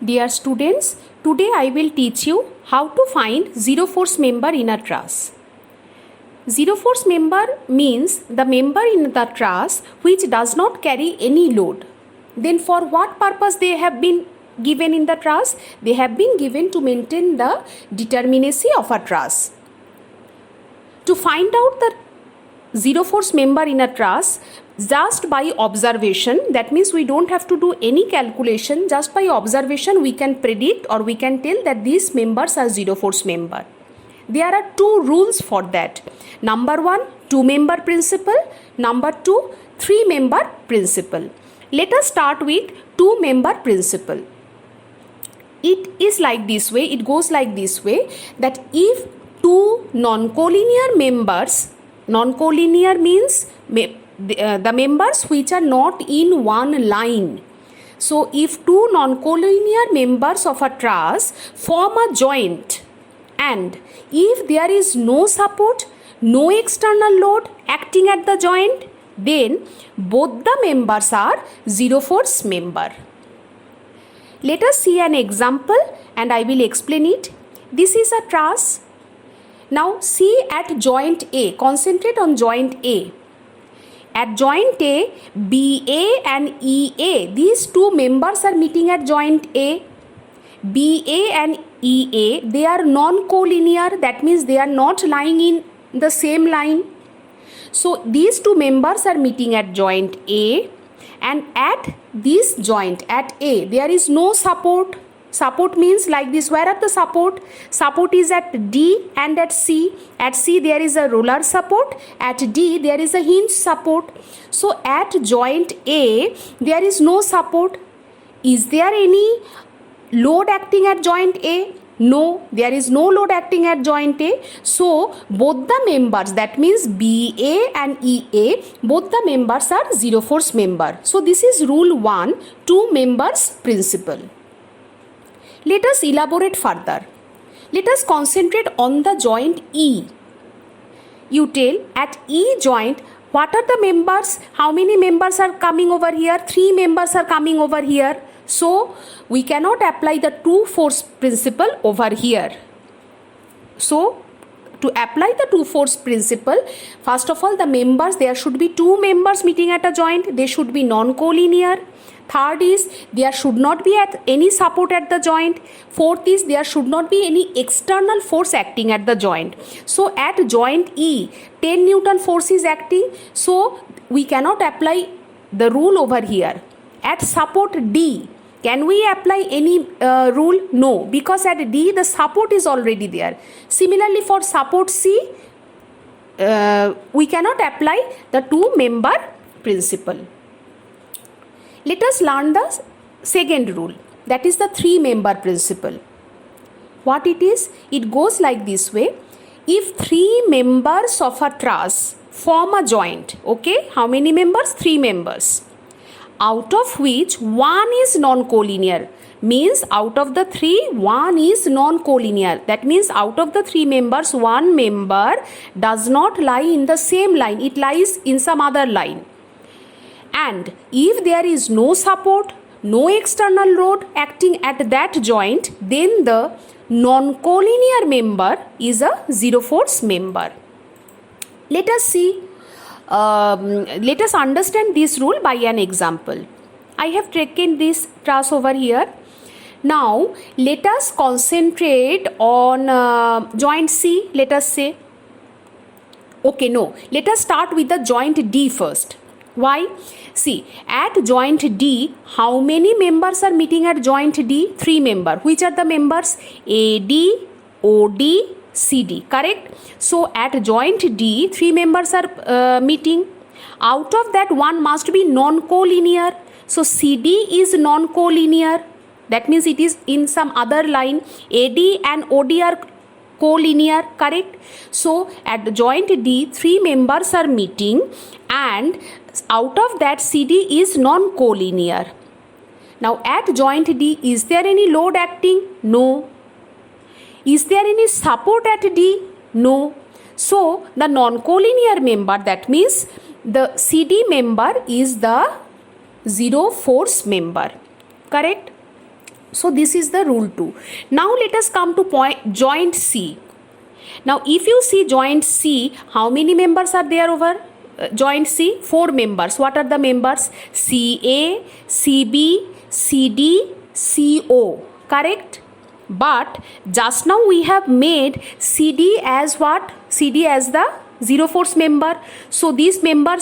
Dear students, today I will teach you how to find zero force member in a truss. Zero force member means the member in the truss which does not carry any load. Then for what purpose they have been given in the truss? They have been given to maintain the determinacy of a truss. To find out the zero force member in a truss just by observation, that means we don't have to do any calculation, just by observation we can predict or we can tell that these members are zero force member. There are two rules for that. Number one, two member principle. Number two, three member principle. Let us start with two member principle. It is like this way, it goes like this way, that if two non-collinear members, non-collinear means the members which are not in one line. So if two non-collinear members of a truss form a joint, and if there is no support, no external load acting at the joint, then both the members are zero force member. Let us see an example and I will explain it. This is a truss. Now see at joint A, concentrate on joint A. At joint A, BA and EA, these two members are meeting at joint A. BA and EA, they are non-collinear, that means they are not lying in the same line. So these two members are meeting at joint A, and at this joint, at A, there is no support. Support means like this. Where are the support? Support is at D and at C. At C there is a roller support. At D there is a hinge support. So at joint A there is no support. Is there any load acting at joint A? No, there is no load acting at joint A. So both the members, that means BA and EA, both the members are zero force member. So this is rule 1, two members principle. Let us elaborate further. Let us concentrate on the joint E. You tell at E joint, what are the members? How many members are coming over here? 3 members are coming over here. So we cannot apply the two force principle over here. So to apply the two force principle, first of all the members, there should be two members meeting at a joint. They should be non-collinear. Third is there should not be any support at the joint. Fourth is there should not be any external force acting at the joint. So at joint E, 10 Newton force is acting. So we cannot apply the rule over here. At support D, can we apply any rule? No, because at D the support is already there. Similarly for support C, we cannot apply the two member principle. Let us learn the second rule, that is the three member principle. What it is? It goes like this way. If three members of a truss form a joint, okay, how many members? 3 members, out of which one is non-collinear, means out of the 3, one is non-collinear. That means out of the 3 members, one member does not lie in the same line, it lies in some other line. And if there is no support, no external load acting at that joint, then the non-collinear member is a zero force member. Let us see, let us understand this rule by an example. I have taken this truss over here. Now let us concentrate on joint C, let us say. Okay, no, let us start with the joint D first. Why? See, at joint D, how many members are meeting at joint D? 3 members. Which are the members? AD, OD, CD, correct? So at joint D, 3 members are meeting. Out of that, one must be non-collinear. So CD is non-collinear. That means it is in some other line. AD and OD are collinear, correct? So at the joint D, 3 members are meeting, and out of that CD is non-collinear. Now at joint D, is there any load acting? No. Is there any support at D? No. So the non-collinear member, that means the CD member, is the zero force member, correct? So this is the rule 2. Now let us come to joint C. Now if you see joint C, how many members are there over joint C? 4 members. What are the members? CA, CB, CD, CO. Correct? But just now we have made CD as what? CD as the zero force member. So this member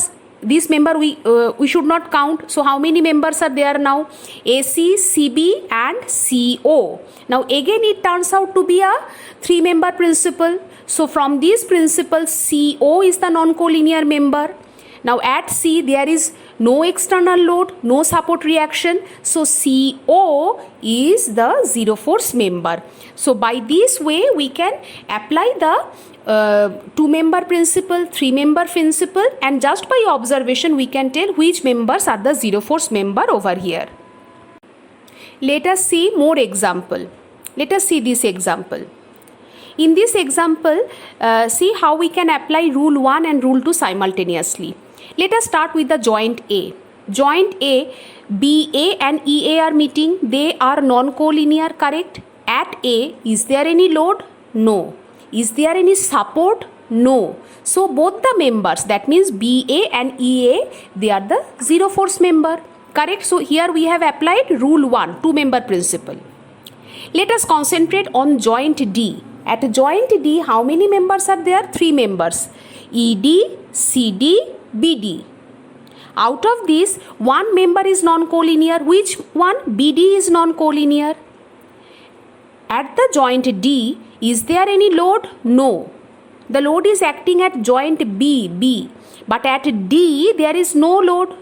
we should not count. So how many members are there now? AC, CB and CO. Now again it turns out to be a 3-member principle. So from this principle, CO is the non-collinear member. Now at C there is no external load, no support reaction. So CO is the zero force member. So by this way we can apply the 2-member principle, 3-member principle, and just by observation we can tell which members are the zero force member over here. Let us see more example. Let us see this example. In this example, see how we can apply rule 1 and rule 2 simultaneously. Let us start with the joint A. Joint A, BA and EA are meeting. They are non-collinear, correct? At A, is there any load? No. Is there any support? No. So both the members, that means BA and EA, they are the zero force member, correct? So here we have applied rule 1, 2-member principle. Let us concentrate on joint D. At joint D, how many members are there? 3 members. ED, CD, BD. Out of this, 1 member is non-collinear. Which one? BD is non-collinear. At the joint D, is there any load? No. The load is acting at joint B. But at D, there is no load.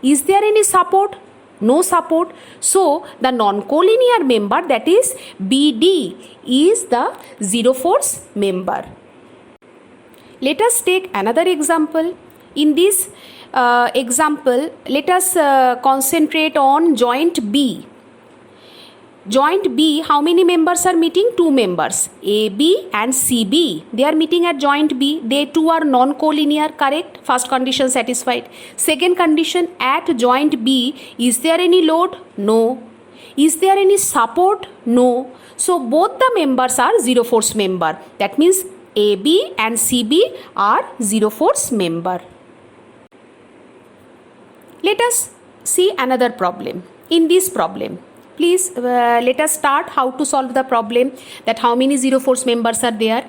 Is there any support? No support. So the non-collinear member, that is BD, is the zero force member. Let us take another example. In this example, let us concentrate on joint B. Joint B, how many members are meeting? 2 members. AB and CB. They are meeting at joint B. They too are non-collinear, correct? First condition satisfied. Second condition, at joint B, is there any load? No. Is there any support? No. So both the members are zero force member. That means AB and CB are zero force member. Let us see another problem. In this problem, please let us start how to solve the problem, that how many zero force members are there.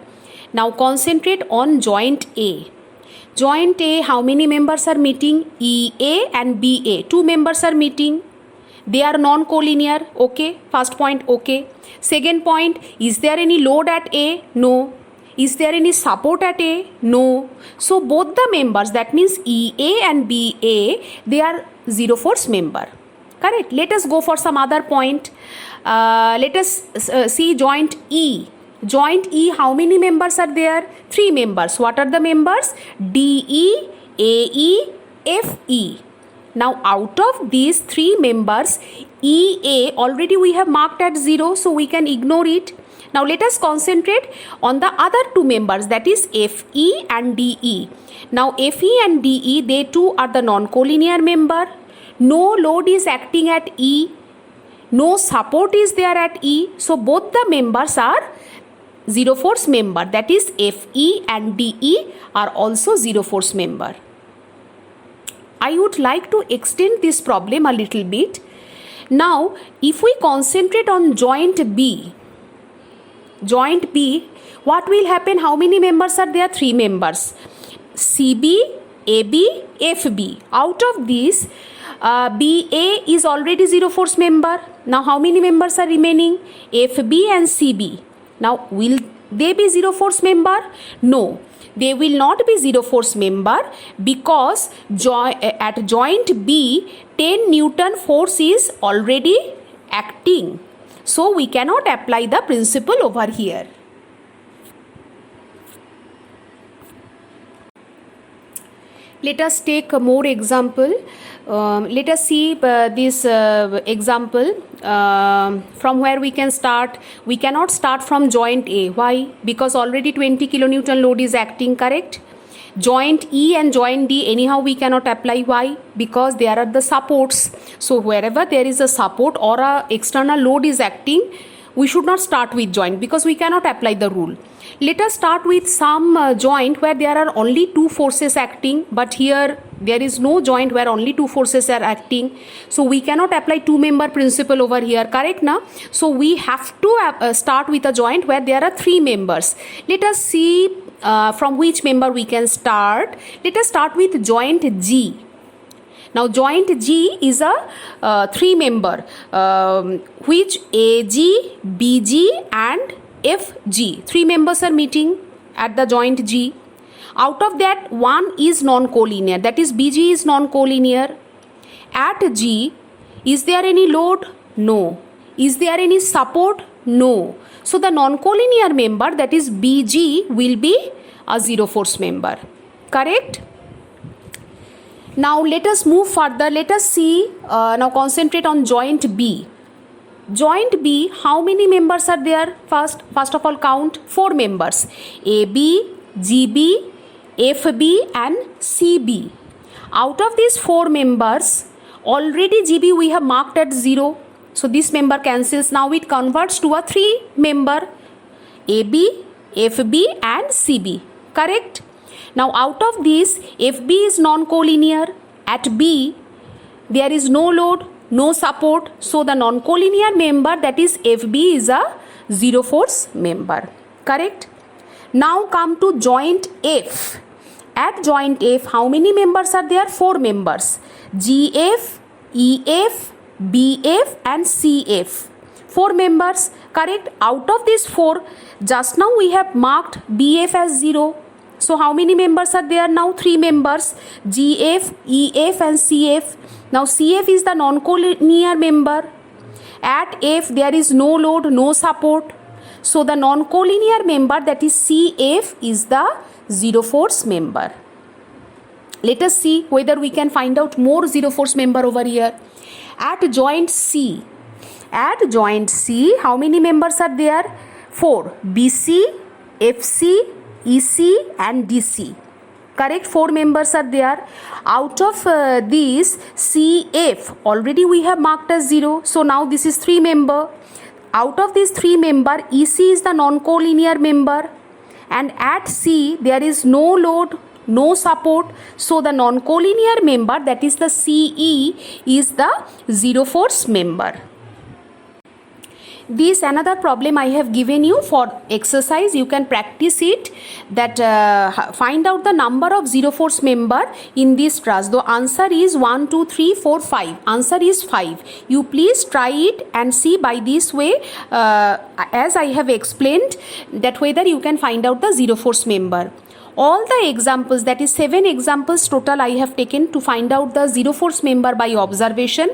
Now concentrate on joint A. Joint A, how many members are meeting? EA and BA. 2 members are meeting. They are non-collinear. Okay. First point, okay. Second point, is there any load at A? No. Is there any support at A? No. So both the members, that means EA and BA, they are zero force member. Correct. Let us go for some other point. Let us see joint E. Joint E, how many members are there? 3 members. What are the members? DE, AE, FE. Now out of these 3 members, EA already we have marked at 0, so we can ignore it. Now let us concentrate on the other 2 members, that is FE and DE. Now FE and DE, they too are the non-collinear member. No load is acting at E. No support is there at E. So both the members are zero force member, that is FE and DE are also zero force member. I would like to extend this problem a little bit. Now if we concentrate on joint B, what will happen? How many members are there? 3 members. CB, AB, FB. Out of these, BA is already zero force member. Now how many members are remaining? FB and CB. Now will they be zero force member? No, they will not be zero force member, because at joint B 10 Newton force is already acting. So we cannot apply the principle over here. Let us take more example. Let us see this example from where we can start. We cannot start from joint A. Why? Because already 20 kilonewton load is acting, correct? Joint E and joint D, anyhow we cannot apply. Why? Because there are the supports. So wherever there is a support or a external load is acting, we should not start with joint because we cannot apply the rule. Let us start with some joint where there are only two forces acting, but here there is no joint where only two forces are acting. So we cannot apply two-member principle over here, correct na? So we have to start with a joint where there are three members. Let us see from which member we can start. Let us start with joint G. Now joint G is a three member which AG, BG and FG. Three members are meeting at the joint G. Out of that, one is non-collinear, that is BG is non-collinear. At G, is there any load? No. Is there any support? No. So the non-collinear member, that is BG, will be a zero force member. Correct? Now let us move further. Let us see, now concentrate on joint B. Joint B, how many members are there? First of all, count 4 members. AB, GB, FB and CB. Out of these 4 members, already GB we have marked at 0. So this member cancels. Now it converts to a 3 member AB, FB and CB. Correct? Now out of this, FB is non-collinear. At B, there is no load, no support. So the non-collinear member, that is FB, is a zero force member. Correct? Now come to joint F. At joint F, how many members are there? 4 members. GF, EF, BF and CF. 4 members. Correct? Out of these 4, just now we have marked BF as 0. So how many members are there now? 3 members. GF, EF and CF. Now CF is the non-collinear member. At F there is no load, no support. So the non-collinear member, that is CF, is the zero force member. Let us see whether we can find out more zero force member over here. At joint C. At joint C, how many members are there? 4. BC, FC, EC and DC. Correct? 4 members are there. Out of these, CF already we have marked as 0. So now this is 3 member. Out of these 3 member, EC is the non-collinear member. And at C, there is no load, no support. So the non-collinear member, that is the CE, is the zero force member. This another problem I have given you for exercise. You can practice it, that find out the number of zero force member in this truss. The answer is 1, 2, 3, 4, 5. Answer is 5. You please try it and see by this way, as I have explained, that whether you can find out the zero force member. All the examples, that is 7 examples total I have taken to find out the zero force member by observation.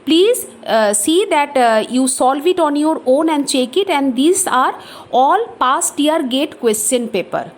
Please see that you solve it on your own and check it, and these are all past year GATE question paper.